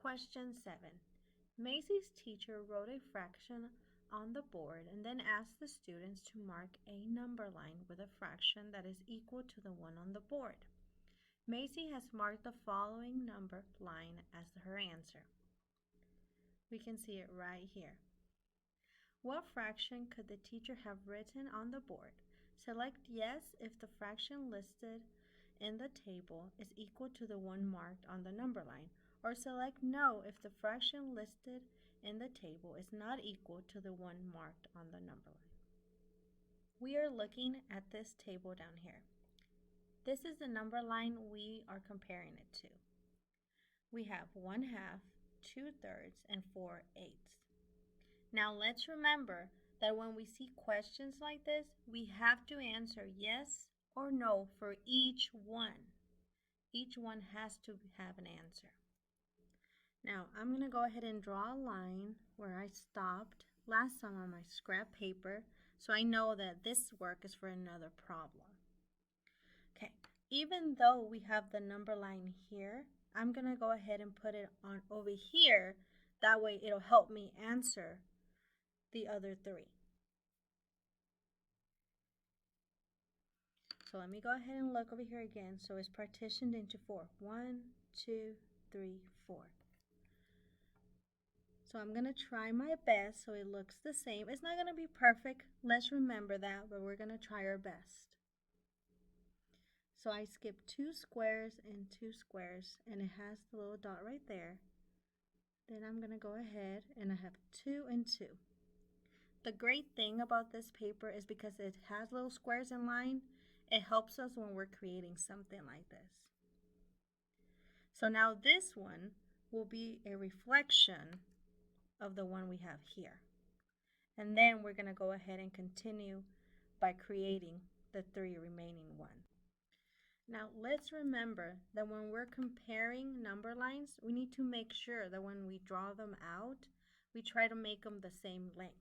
Question 7. Macy's teacher wrote a fraction on the board and then asked the students to mark a number line with a fraction that is equal to the one on the board. Macy has marked the following number line as her answer. We can see it right here. What fraction could the teacher have written on the board? Select yes if the fraction listed in the table is equal to the one marked on the number line, or select no if the fraction listed in the table is not equal to the one marked on the number line. We are looking at this table down here. This is the number line we are comparing it to. We have 1/2, 2/3, and 4/8. Now let's remember that when we see questions like this, we have to answer yes or no for each one. Each one has to have an answer. Now I'm going to go ahead and draw a line where I stopped last time on my scrap paper, so I know that this work is for another problem. Okay, even though we have the number line here, I'm going to go ahead and put it on over here. That way it'll help me answer the other three. So let me go ahead and look over here again. So it's partitioned into 4. 1, 2, 3, 4. So I'm going to try my best so it looks the same. It's not going to be perfect. Let's remember that, but we're going to try our best. So I skipped 2 squares and 2 squares, and it has the little dot right there. Then I'm going to go ahead and I have 2 and 2. The great thing about this paper is because it has little squares in line, it helps us when we're creating something like this. So now this one will be a reflection of the one we have here. And then we're going to go ahead and continue by creating the 3 remaining ones. Now let's remember that when we're comparing number lines, we need to make sure that when we draw them out, we try to make them the same length.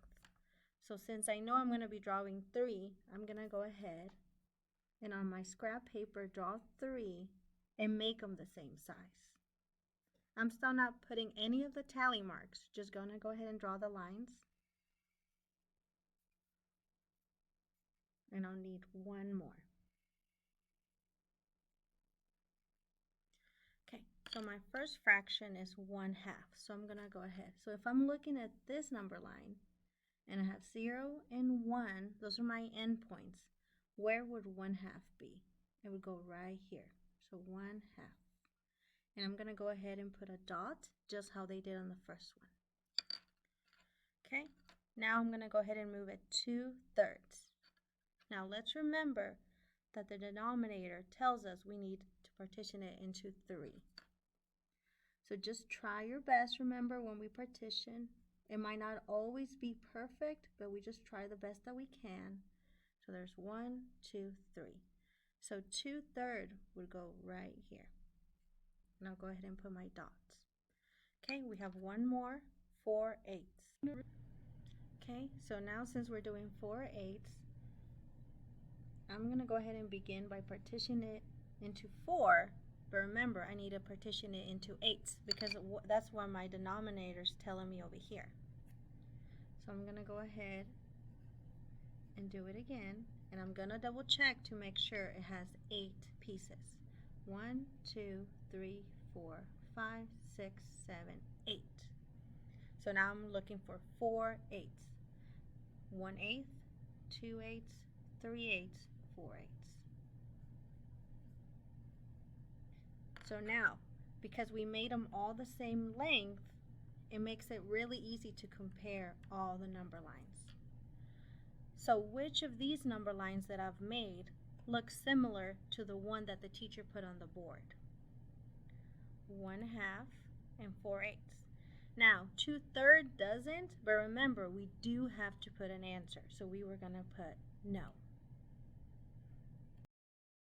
So since I know I'm going to be drawing 3, I'm going to go ahead and on my scrap paper draw 3 and make them the same size. I'm still not putting any of the tally marks, just going to go ahead and draw the lines. And I'll need one more. Okay, so my first fraction is 1/2, so I'm going to go ahead. So if I'm looking at this number line, and I have 0 and 1, those are my endpoints. Where would 1/2 be? It would go right here. So 1/2. And I'm going to go ahead and put a dot, just how they did on the first one. Okay, now I'm going to go ahead and move it 2/3. Now let's remember that the denominator tells us we need to partition it into 3. So just try your best. Remember, when we partition, it might not always be perfect, but we just try the best that we can. So there's 1, 2, 3. So 2/3 would go right here. And I'll go ahead and put my dots. Okay, we have one more, 4/8. Okay, so now since we're doing 4/8, I'm going to go ahead and begin by partitioning it into 4. But remember, I need to partition it into 8s because that's what my denominator is telling me over here. So I'm going to go ahead and do it again. And I'm going to double check to make sure it has 8 pieces. 1, 2, 3, 4, 5, 6, 7, 8. So now I'm looking for 4/8. 1/8, 2/8, 3/8, 4/8. So now, because we made them all the same length, it makes it really easy to compare all the number lines. So which of these number lines that I've made looks similar to the one that the teacher put on the board? 1/2 and 4/8. Now 2/3 doesn't, but remember we do have to put an answer. So we were going to put no.